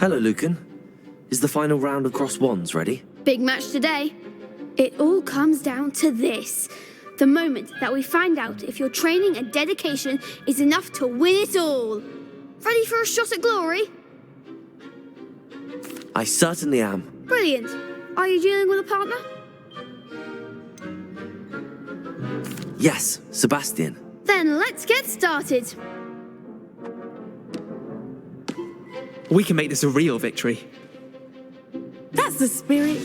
Hello, Lucan. Is the final round of cross wands ready? Big match today. It all comes down to this. The moment that we find out if your training and dedication is enough to win it all. Ready for a shot at glory? I certainly am. Brilliant. Are you dealing with a partner? Yes, Sebastian. Then let's get started. We can make this a real victory. That's the spirit.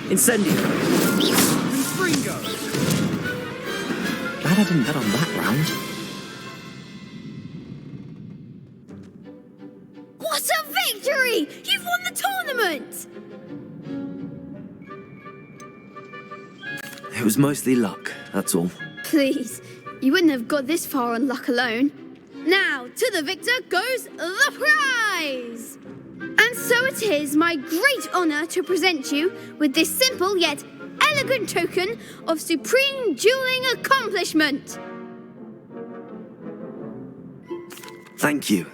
Incendio. Glad I didn't bet on that round. What a victory! You've won the tournament! It was mostly luck, that's all. Please, you wouldn't have got this far on luck alone. Now, to the victor goes the prize! And so it is my great honour to present you with this simple yet elegant token of supreme dueling accomplishment. Thank you.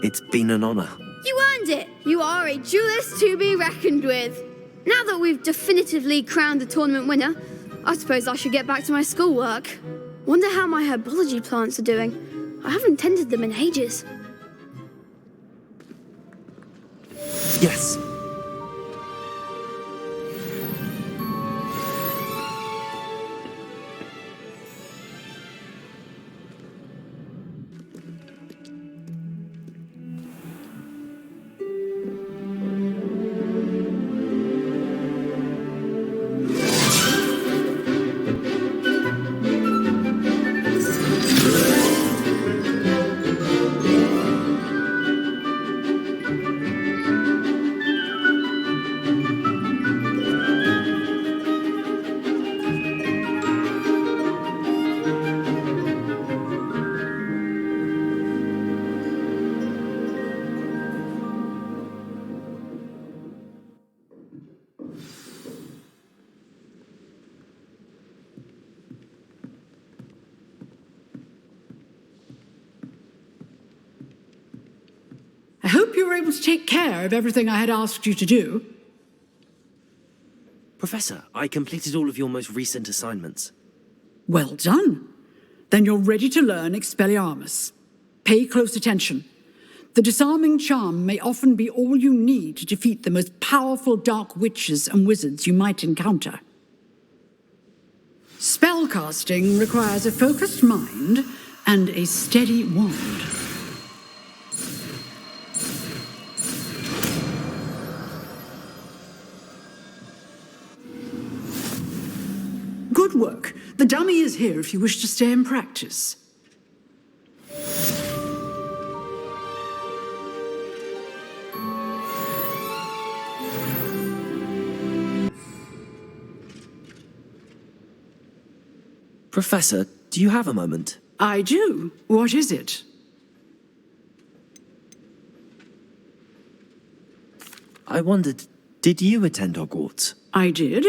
It's been an honour. You earned it. You are a duelist to be reckoned with. Now that we've definitively crowned the tournament winner, I suppose I should get back to my schoolwork. Wonder how my herbology plants are doing. I haven't tended them in ages. Yes. I hope you were able to take care of everything I had asked you to do. Professor, I completed all of your most recent assignments. Well done. Then you're ready to learn Expelliarmus. Pay close attention. The disarming charm may often be all you need to defeat the most powerful dark witches and wizards you might encounter. Spellcasting requires a focused mind and a steady wand. Good work. The dummy is here if you wish to stay and practice. Professor, do you have a moment? I do. What is it? I wondered, did you attend Hogwarts? I did.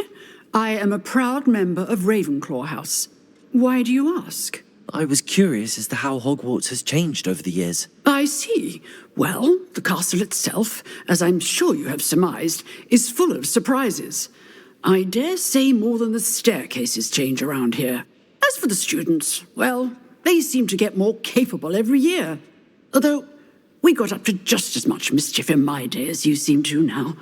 I am a proud member of Ravenclaw House. Why do you ask? I was curious as to how Hogwarts has changed over the years. I see. Well, the castle itself, as I'm sure you have surmised, is full of surprises. I dare say more than the staircases change around here. As for the students, well, they seem to get more capable every year. Although, we got up to just as much mischief in my day as you seem to now.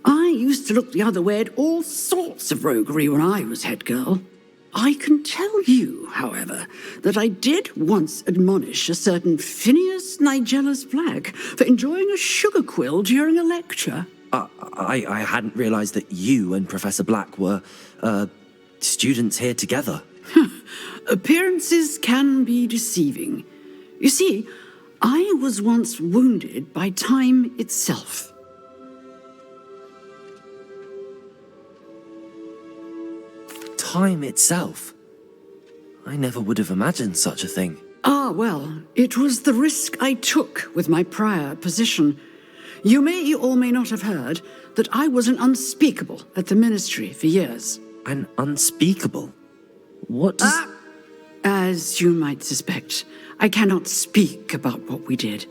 I used to look the other way at all sorts of roguery when I was head girl. I can tell you, however, that I did once admonish a certain Phineas Nigellus Black for enjoying a sugar quill during a lecture. I hadn't realized that you and Professor Black were, students here together. Appearances can be deceiving. You see, I was once wounded by time itself. Time itself? I never would have imagined such a thing. Ah, well, it was the risk I took with my prior position. You may or may not have heard that I was an unspeakable at the ministry for years. An unspeakable? What does... As you might suspect, I cannot speak about what we did.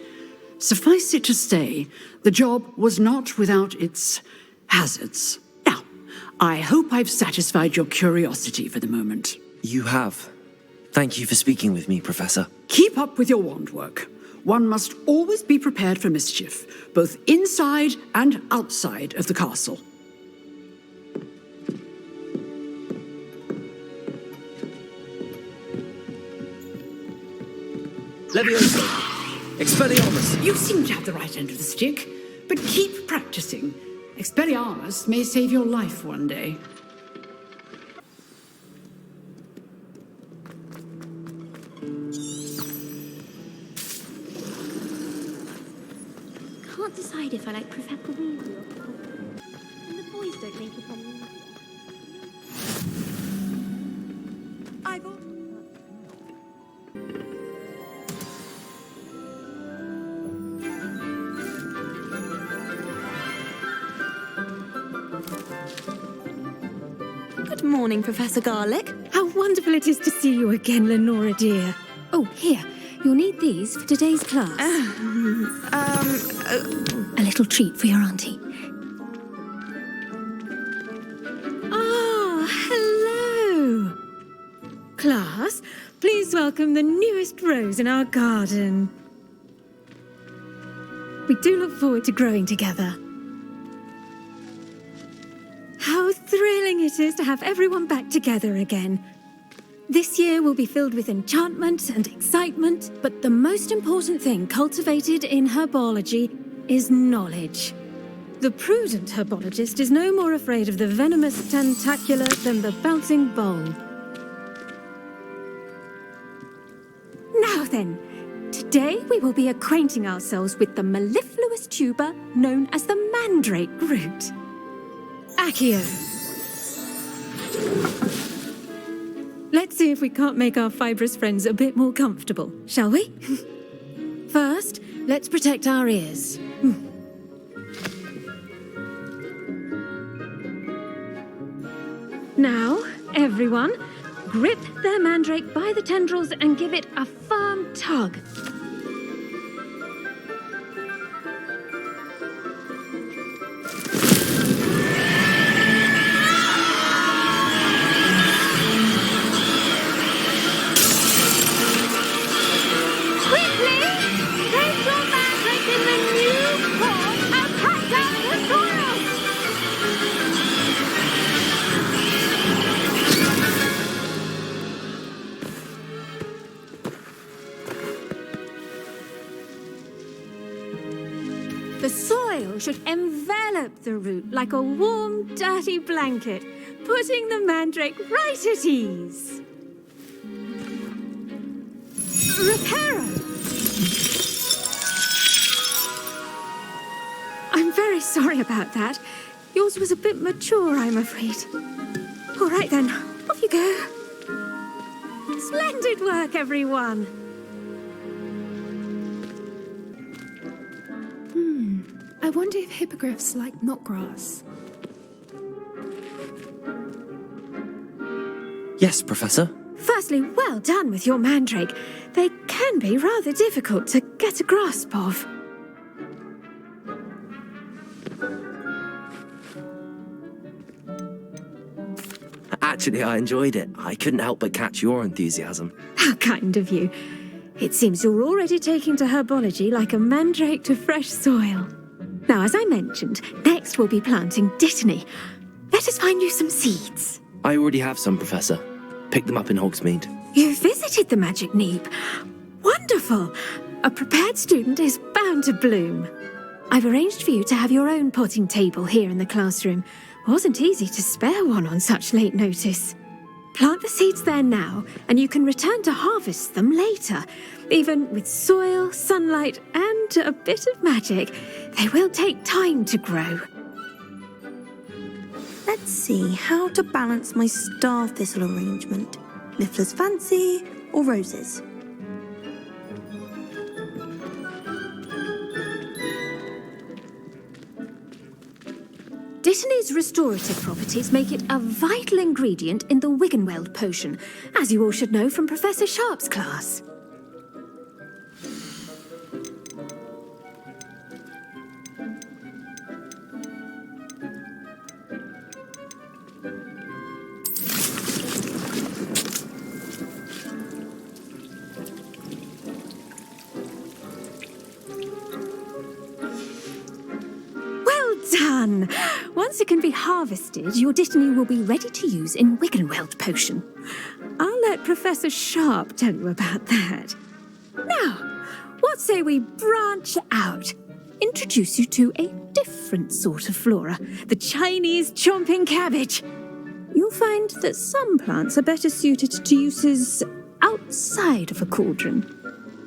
Suffice it to say, the job was not without its hazards. Now, I hope I've satisfied your curiosity for the moment. You have. Thank you for speaking with me, Professor. Keep up with your wand work. One must always be prepared for mischief, both inside and outside of the castle. Levioso! Expelliarmus! You seem to have the right end of the stick, but keep practicing. Expelliarmus may save your life one day. Can't decide if I like Professor Weasley or Potter. And the boys don't make it on me. Good morning, Professor Garlick. How wonderful it is to see you again, Lenora dear. Oh, here. You'll need these for today's class. A little treat for your auntie. Ah, hello. Class, please welcome the newest rose in our garden. We do look forward to growing together. How thrilling it is to have everyone back together again. This year will be filled with enchantment and excitement, but the most important thing cultivated in herbology is knowledge. The prudent herbologist is no more afraid of the venomous tentacula than the bouncing bowl. Now then, today we will be acquainting ourselves with the mellifluous tuber known as the mandrake root. Accio. Let's see if we can't make our fibrous friends a bit more comfortable, shall we? First, let's protect our ears. Now, everyone, grip their mandrake by the tendrils and give it a firm tug. The soil should envelop the root like a warm, dirty blanket, putting the mandrake right at ease. Reparo! I'm very sorry about that. Yours was a bit mature, I'm afraid. All right then, off you go. Splendid work, everyone. I wonder if hippogriffs like knotgrass. Yes, Professor. Firstly, well done with your mandrake. They can be rather difficult to get a grasp of. Actually, I enjoyed it. I couldn't help but catch your enthusiasm. How kind of you. It seems you're already taking to herbology like a mandrake to fresh soil. Now, as I mentioned, next we'll be planting dittany. Let us find you some seeds. I already have some, Professor. Picked them up in Hogsmeade. You visited the Magic Neep. Wonderful. A prepared student is bound to bloom. I've arranged for you to have your own potting table here in the classroom. Wasn't easy to spare one on such late notice. Plant the seeds there now, and you can return to harvest them later. Even with soil, sunlight, and a bit of magic, they will take time to grow. Let's see how to balance my star thistle arrangement. Niffler's fancy or roses? Dittany's restorative properties make it a vital ingredient in the Wiggenweld potion, as you all should know from Professor Sharp's class. Done! Once it can be harvested, your dittany will be ready to use in Wiggenweld potion. I'll let Professor Sharp tell you about that. Now, what say we branch out? Introduce you to a different sort of flora, the Chinese chomping cabbage. You'll find that some plants are better suited to uses outside of a cauldron.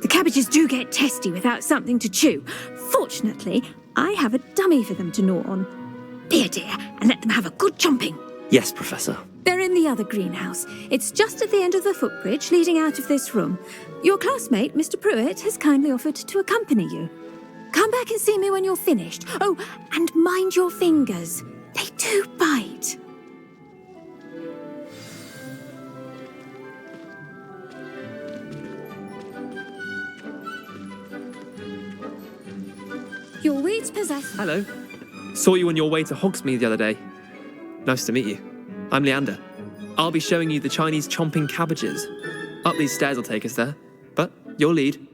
The cabbages do get testy without something to chew. Fortunately, I have a dummy for them to gnaw on. Be a dear and let them have a good chomping. Yes, Professor. They're in the other greenhouse. It's just at the end of the footbridge leading out of this room. Your classmate, Mr. Pruitt, has kindly offered to accompany you. Come back and see me when you're finished. Oh, and mind your fingers. They do bite. Your weeds possess... Hello. Saw you on your way to Hogsmeade the other day. Nice to meet you. I'm Leander. I'll be showing you the Chinese chomping cabbages. Up these stairs will take us there, but you'll lead.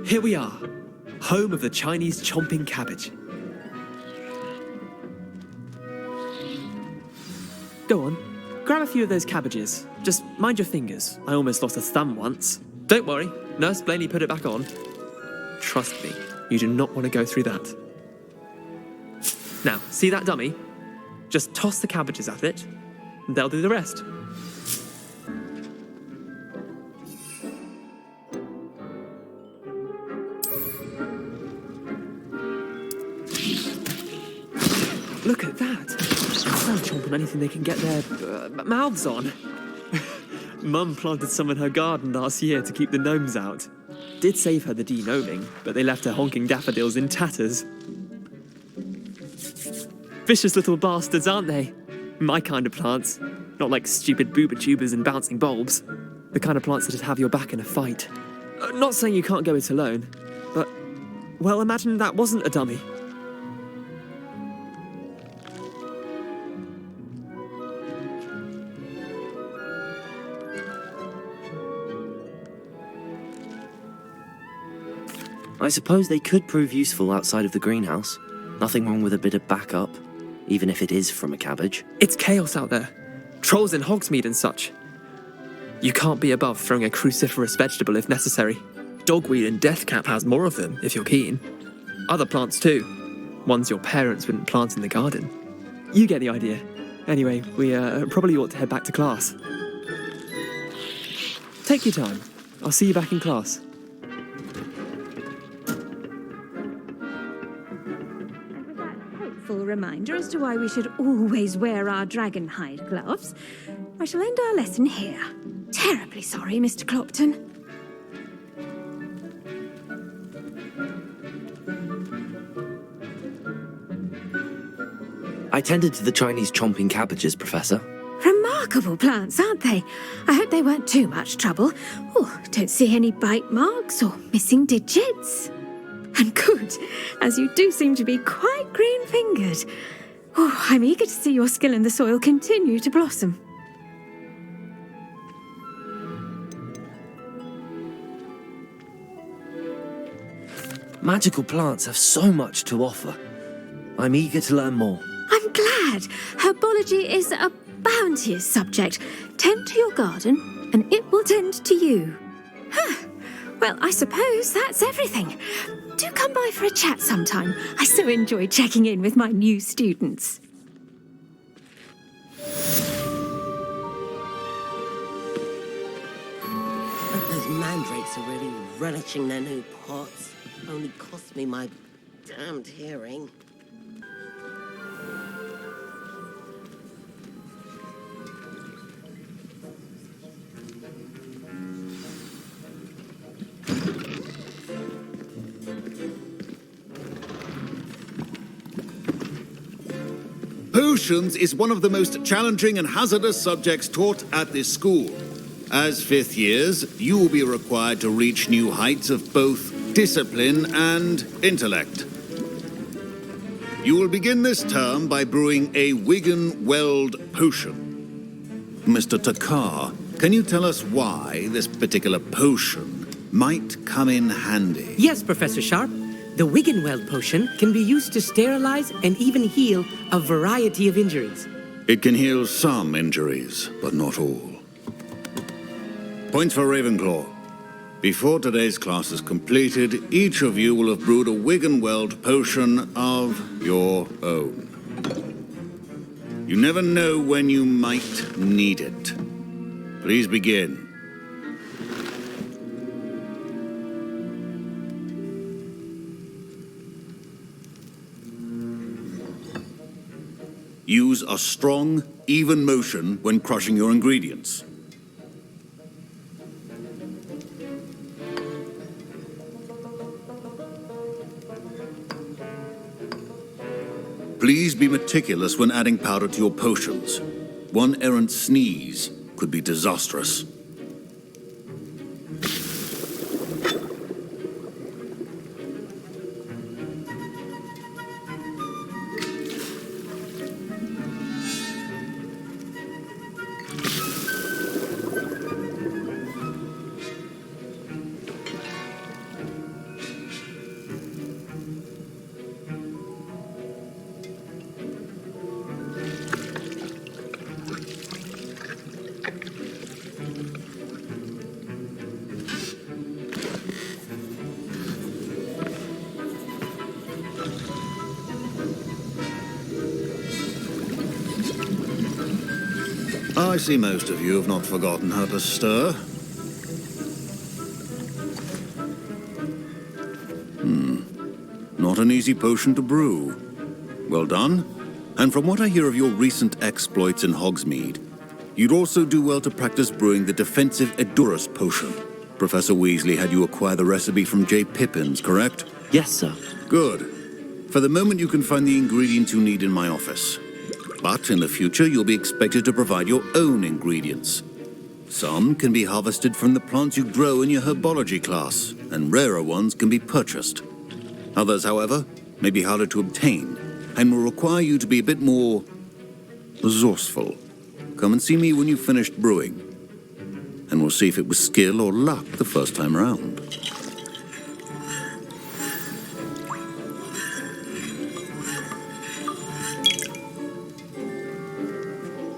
Here we are, home of the Chinese chomping cabbage. Go on, grab a few of those cabbages. Just mind your fingers. I almost lost a thumb once. Don't worry, Nurse Blaney put it back on. Trust me, you do not want to go through that. Now, see that dummy? Just toss the cabbages at it, and they'll do the rest. Look at that. They'll chomp on anything they can get their mouths on. Mum planted some in her garden last year to keep the gnomes out. Did save her the de-gnoming, but they left her honking daffodils in tatters. Vicious little bastards, aren't they? My kind of plants. Not like stupid booba tubers and bouncing bulbs. The kind of plants that'd have your back in a fight. Not saying you can't go it alone, but, well, imagine that wasn't a dummy. I suppose they could prove useful outside of the greenhouse. Nothing wrong with a bit of backup, even if it is from a cabbage. It's chaos out there. Trolls in Hogsmeade and such. You can't be above throwing a cruciferous vegetable if necessary. Dogweed and Deathcap has more of them, if you're keen. Other plants too. Ones your parents wouldn't plant in the garden. You get the idea. Anyway, we probably ought to head back to class. Take your time. I'll see you back in class. Helpful reminder as to why we should always wear our dragon hide gloves. I shall end our lesson here. Terribly sorry, Mr. Clopton. I tended to the Chinese chomping cabbages, Professor. Remarkable plants, aren't they? I hope they weren't too much trouble. Oh, don't see any bite marks or missing digits. And good, as you do seem to be quite green-fingered. Oh, I'm eager to see your skill in the soil continue to blossom. Magical plants have so much to offer. I'm eager to learn more. I'm glad. Herbology is a bounteous subject. Tend to your garden, and it will tend to you. Huh. Well, I suppose that's everything. Do come by for a chat sometime. I so enjoy checking in with my new students. Those mandrakes are really relishing their new pots. Only cost me my damned hearing. Potions is one of the most challenging and hazardous subjects taught at this school. As fifth years, you will be required to reach new heights of both discipline and intellect. You will begin this term by brewing a Wigan-Weld potion. Mr. Takar, can you tell us why this particular potion might come in handy? Yes, Professor Sharp. The Wigan-Weld potion can be used to sterilize and even heal a variety of injuries. It can heal some injuries, but not all. Points for Ravenclaw. Before today's class is completed, each of you will have brewed a Wigan-Weld potion of your own. You never know when you might need it. Please begin. Use a strong, even motion when crushing your ingredients. Please be meticulous when adding powder to your potions. One errant sneeze could be disastrous. I see most of you have not forgotten how to stir. Not an easy potion to brew. Well done. And from what I hear of your recent exploits in Hogsmeade, you'd also do well to practice brewing the defensive Edurus potion. Professor Weasley had you acquire the recipe from J. Pippin's, correct? Yes, sir. Good. For the moment, you can find the ingredients you need in my office. But in the future, you'll be expected to provide your own ingredients. Some can be harvested from the plants you grow in your herbology class, and rarer ones can be purchased. Others, however, may be harder to obtain, and will require you to be a bit more resourceful. Come and see me when you've finished brewing, and we'll see if it was skill or luck the first time around.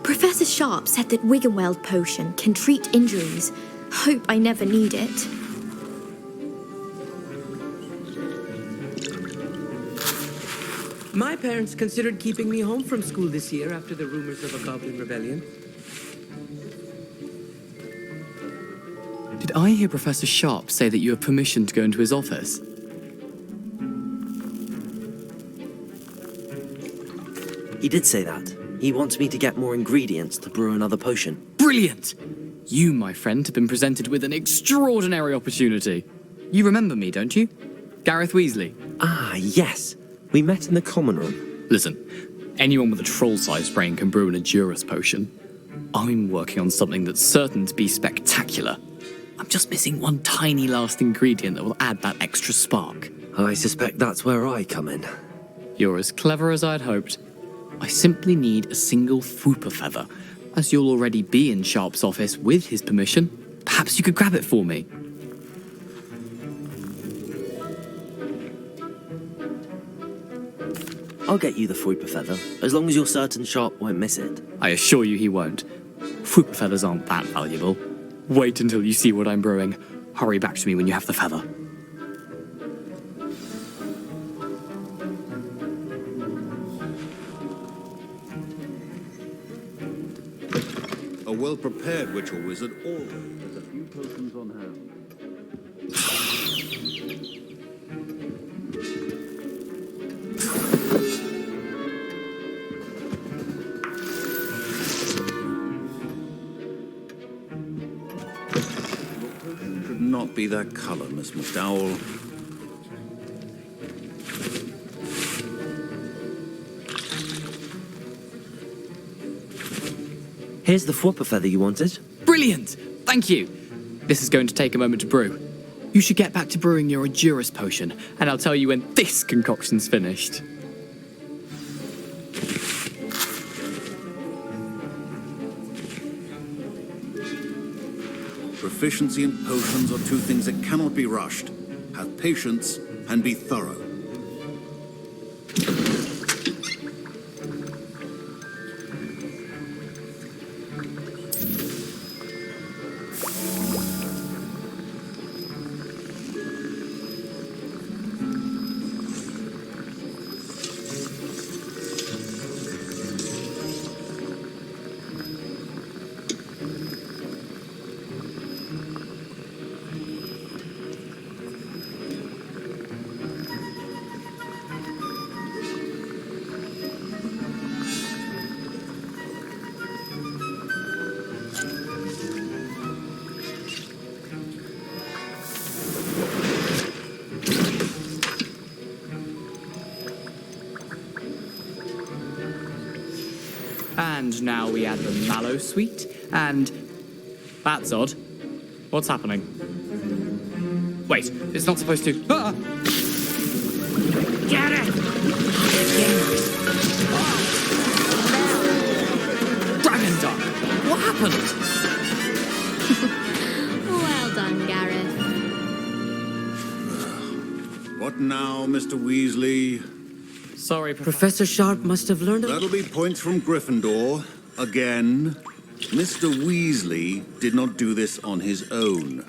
Professor Sharp said that Wigan-Weld potion can treat injuries. Hope I never need it. My parents considered keeping me home from school this year after the rumors of a goblin rebellion. Did I hear Professor Sharp say that you have permission to go into his office? He did say that. He wants me to get more ingredients to brew another potion. Brilliant! You, my friend, have been presented with an extraordinary opportunity. You remember me, don't you? Gareth Weasley. Ah, yes. We met in the common room. Listen, anyone with a troll-sized brain can brew an Edurus potion. I'm working on something that's certain to be spectacular. I'm just missing one tiny last ingredient that will add that extra spark. I suspect that's where I come in. You're as clever as I'd hoped. I simply need a single Fwooper feather. As you'll already be in Sharp's office with his permission, perhaps you could grab it for me. I'll get you the Fwooper feather, as long as you're certain Sharp won't miss it. I assure you he won't. Fwooper feathers aren't that valuable. Wait until you see what I'm brewing. Hurry back to me when you have the feather. A well-prepared witch or wizard always has a few potions on hand. Should not be that color, Miss McDowell. Here's the Fwooper feather you wanted. Brilliant! Thank you! This is going to take a moment to brew. You should get back to brewing your Edurus potion, and I'll tell you when this concoction's finished. Proficiency in potions are two things that cannot be rushed. Have patience and be thorough. And now we add the mallow sweet, and... That's odd. What's happening? Wait, it's not supposed to... Ah! Get it! Dragon Duck! What happened? Well done, Gareth. What now, Mr. Weasley? Sorry, Professor Sharp must have learned a... That'll be points from Gryffindor. Again. Mr. Weasley did not do this on his own.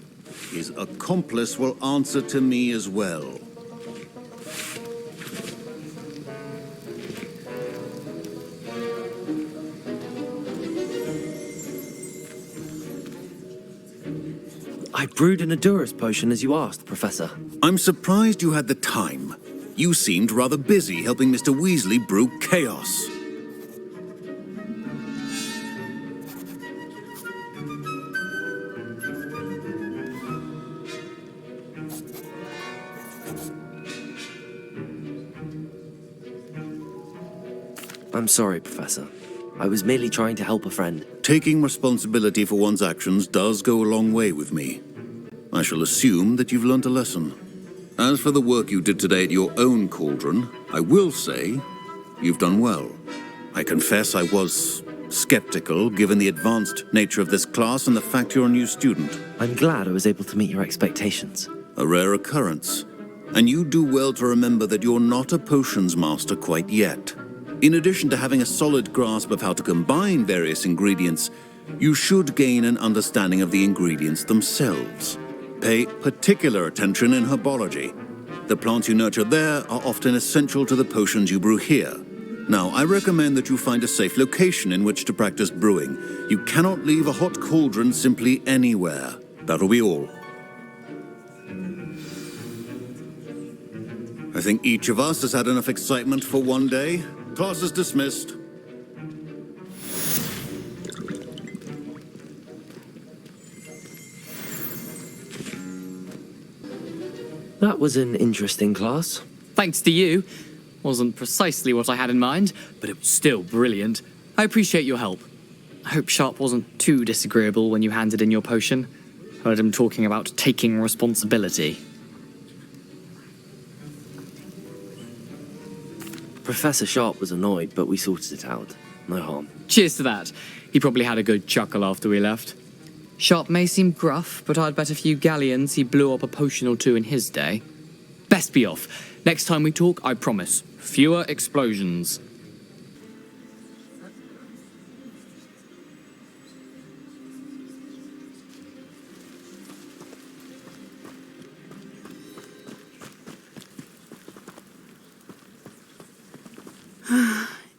His accomplice will answer to me as well. I brewed an Edurus potion as you asked, Professor. I'm surprised you had the time. You seemed rather busy helping Mr. Weasley brew chaos. I'm sorry, Professor. I was merely trying to help a friend. Taking responsibility for one's actions does go a long way with me. I shall assume that you've learnt a lesson. As for the work you did today at your own cauldron, I will say you've done well. I confess I was skeptical, given the advanced nature of this class and the fact you're a new student. I'm glad I was able to meet your expectations. A rare occurrence. And you do well to remember that you're not a potions master quite yet. In addition to having a solid grasp of how to combine various ingredients, you should gain an understanding of the ingredients themselves. Pay particular attention in herbology. The plants you nurture there are often essential to the potions you brew here. Now, I recommend that you find a safe location in which to practice brewing. You cannot leave a hot cauldron simply anywhere. That'll be all. I think each of us has had enough excitement for one day. Class is dismissed. That was an interesting class. Thanks to you. Wasn't precisely what I had in mind, but it was still brilliant. I appreciate your help. I hope Sharp wasn't too disagreeable when you handed in your potion. Heard him talking about taking responsibility. Professor Sharp was annoyed, but we sorted it out. No harm. Cheers to that. He probably had a good chuckle after we left. Sharp may seem gruff, but I'd bet a few galleons he blew up a potion or two in his day. Best be off. Next time we talk, I promise. Fewer explosions.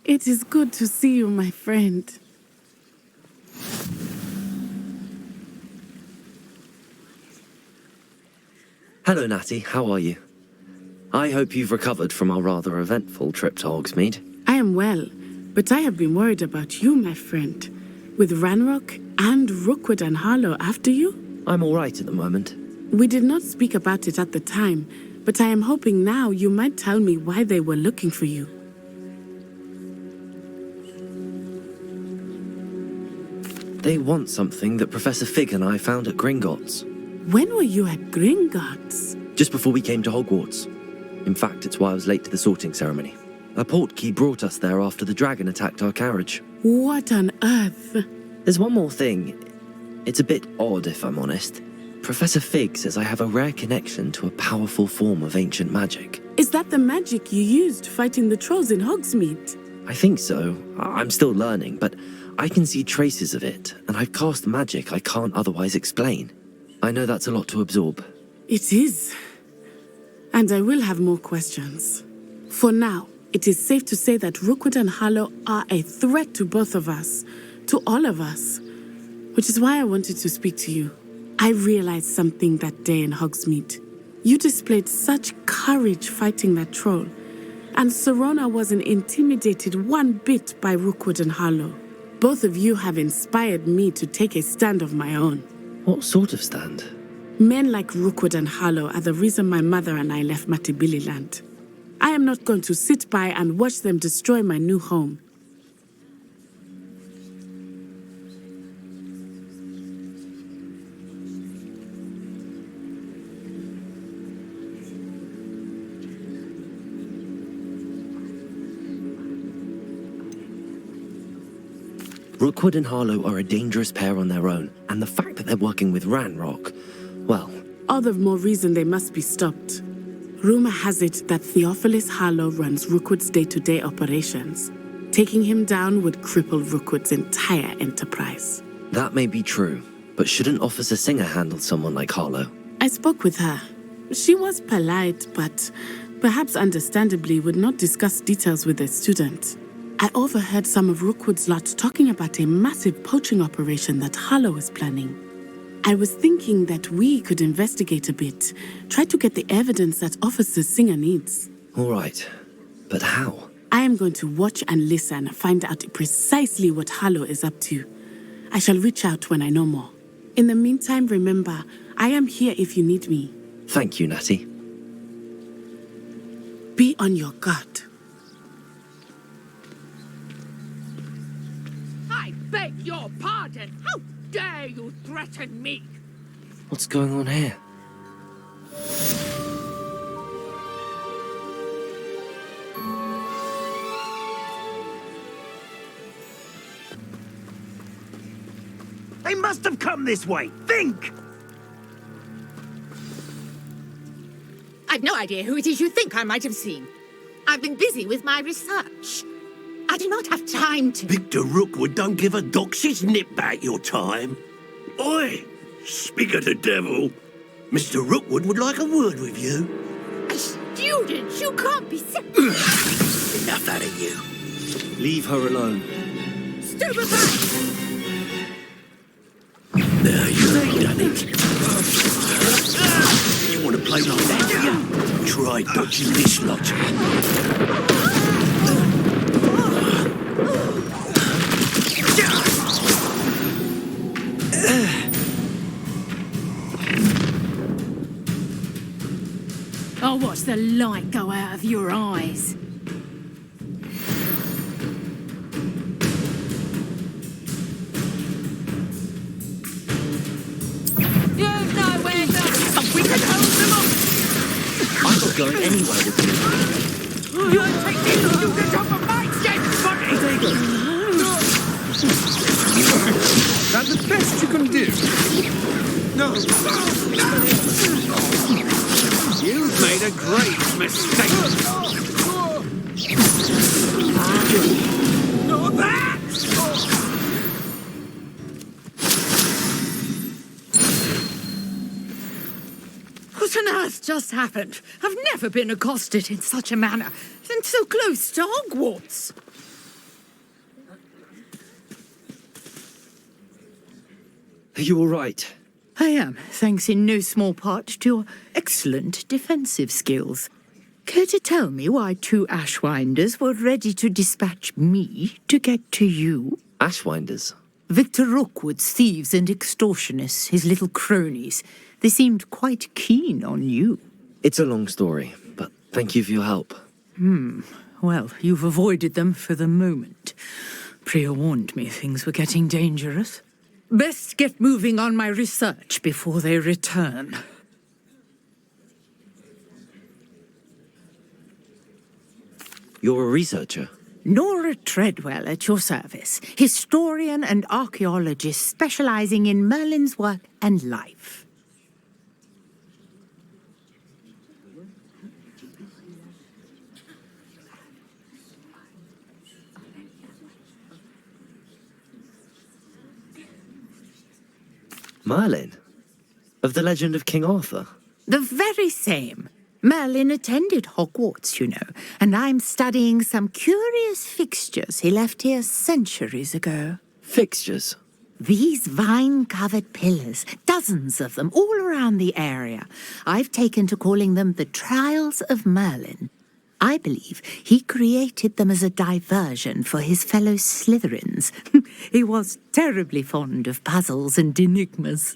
It is good to see you, my friend. Hello, Natty. How are you? I hope you've recovered from our rather eventful trip to Hogsmeade. I am well, but I have been worried about you, my friend. With Ranrock and Rookwood and Harlow after you? I'm all right at the moment. We did not speak about it at the time, but I am hoping now you might tell me why they were looking for you. They want something that Professor Fig and I found at Gringotts. When were you at Gringotts? Just before we came to Hogwarts. In fact, it's why I was late to the sorting ceremony. A portkey brought us there after the dragon attacked our carriage. What on earth? There's one more thing. It's a bit odd, if I'm honest. Professor Fig says I have a rare connection to a powerful form of ancient magic. Is that the magic you used fighting the trolls in Hogsmeade? I think so. I'm still learning, but I can see traces of it, and I've cast magic I can't otherwise explain. I know that's a lot to absorb. It is. And I will have more questions. For now, it is safe to say that Rookwood and Harlow are a threat to both of us, to all of us, which is why I wanted to speak to you. I realized something that day in Hogsmeade. You displayed such courage fighting that troll, and Serona wasn't intimidated one bit by Rookwood and Harlow. Both of you have inspired me to take a stand of my own. What sort of stand? Men like Rookwood and Harlow are the reason my mother and I left Matabeleland. I am not going to sit by and watch them destroy my new home. Rookwood and Harlow are a dangerous pair on their own, and the fact that they're working with Ranrock, well... All the more reason they must be stopped. Rumor has it that Theophilus Harlow runs Rookwood's day-to-day operations. Taking him down would cripple Rookwood's entire enterprise. That may be true, but shouldn't Officer Singer handle someone like Harlow? I spoke with her. She was polite, but perhaps understandably would not discuss details with a student. I overheard some of Rookwood's lot talking about a massive poaching operation that Harlow is planning. I was thinking that we could investigate a bit, try to get the evidence that Officer Singer needs. All right, but how? I am going to watch and listen, find out precisely what Harlow is up to. I shall reach out when I know more. In the meantime, remember, I am here if you need me. Thank you, Natty. Be on your guard. I beg your pardon. How dare you threaten me? What's going on here? They must have come this way. Think! I've no idea who it is you think I might have seen. I've been busy with my research. I do not have time to... Victor Rookwood don't give a doxy's nip back your time. Oi! Speak of the devil. Mr. Rookwood would like a word with you. students! You can't be sick! Enough out of you. Leave her alone. Stupefy! There, you've done it. You want to play like that, do you? Try dodging this lot. I'll watch the light go out of your eyes. You know where we can hold them up! I'm not going anywhere with you. You take these students off of my dead body! That's the best you can do. No. You've made a great mistake. Not that! What on earth just happened? I've never been accosted in such a manner, and so close to Hogwarts. Are you all right? I am, thanks in no small part to your excellent defensive skills. Care to tell me why 2 Ashwinders were ready to dispatch me to get to you? Ashwinders? Victor Rookwood's thieves and extortionists, his little cronies. They seemed quite keen on you. It's a long story, but thank you for your help. Well, you've avoided them for the moment. Priya warned me things were getting dangerous. Best get moving on my research before they return. You're a researcher? Nora Treadwell at your service, historian and archaeologist specializing in Merlin's work and life. Merlin? Of the legend of King Arthur? The very same. Merlin attended Hogwarts, you know, and I'm studying some curious fixtures he left here centuries ago. Fixtures? These vine-covered pillars, dozens of them, all around the area. I've taken to calling them the Trials of Merlin. I believe he created them as a diversion for his fellow Slytherins. He was terribly fond of puzzles and enigmas.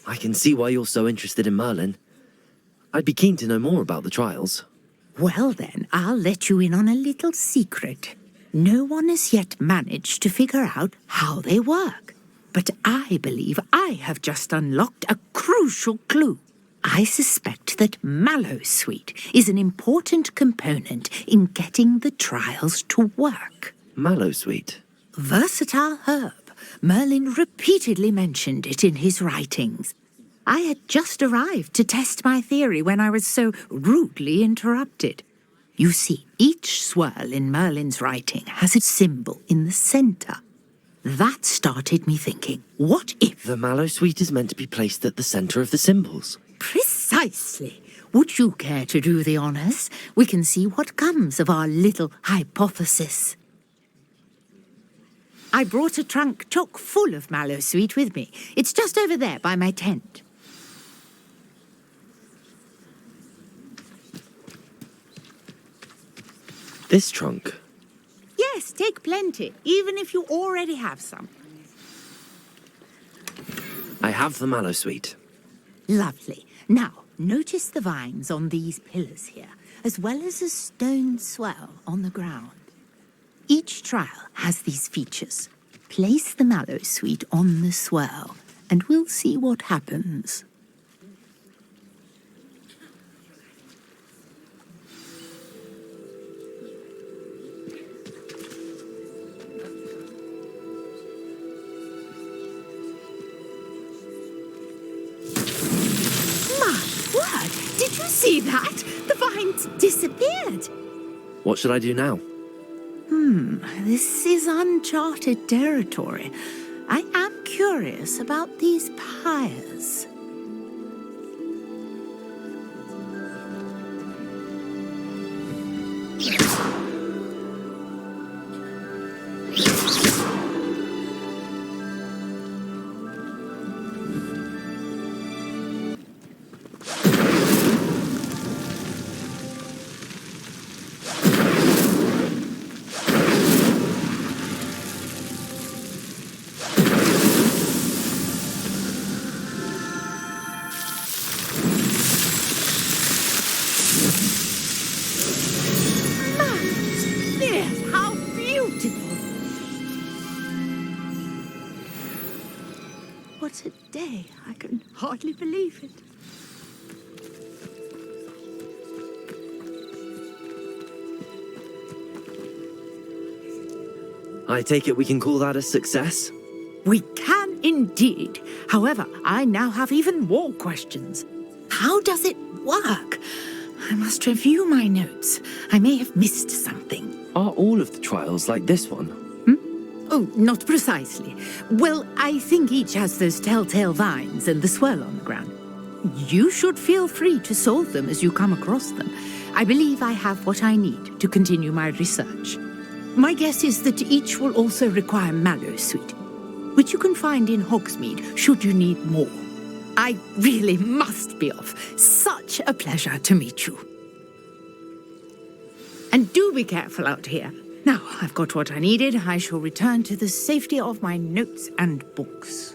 I can see why you're so interested in Merlin. I'd be keen to know more about the trials. Well then, I'll let you in on a little secret. No one has yet managed to figure out how they work. But I believe I have just unlocked a crucial clue. I suspect that Mallowsweet is an important component in getting the trials to work. Mallowsweet? Versatile herb. Merlin repeatedly mentioned it in his writings. I had just arrived to test my theory when I was so rudely interrupted. You see, each swirl in Merlin's writing has a symbol in the centre. That started me thinking, what if... The Mallowsweet is meant to be placed at the centre of the symbols. Precisely. Would you care to do the honours? We can see what comes of our little hypothesis. I brought a trunk chock full of Mallowsweet with me. It's just over there by my tent. This trunk? Yes, take plenty, even if you already have some. I have the Mallowsweet. Lovely. Now, notice the vines on these pillars here, as well as a stone swell on the ground. Each trial has these features. Place the Mallowsweet on the swell, and we'll see what happens. Did you see that? The vines disappeared. What should I do now? This is uncharted territory. I am curious about these pyres. Yes, how beautiful! What a day. I can hardly believe it. I take it we can call that a success? We can indeed. However, I now have even more questions. How does it work? I must review my notes. I may have missed something. Are all of the trials like this one? Oh, not precisely. Well, I think each has those telltale vines and the swirl on the ground. You should feel free to solve them as you come across them. I believe I have what I need to continue my research. My guess is that each will also require mallow sweet, which you can find in Hogsmeade should you need more. I really must be off. Such a pleasure to meet you. And do be careful out here. Now, I've got what I needed. I shall return to the safety of my notes and books.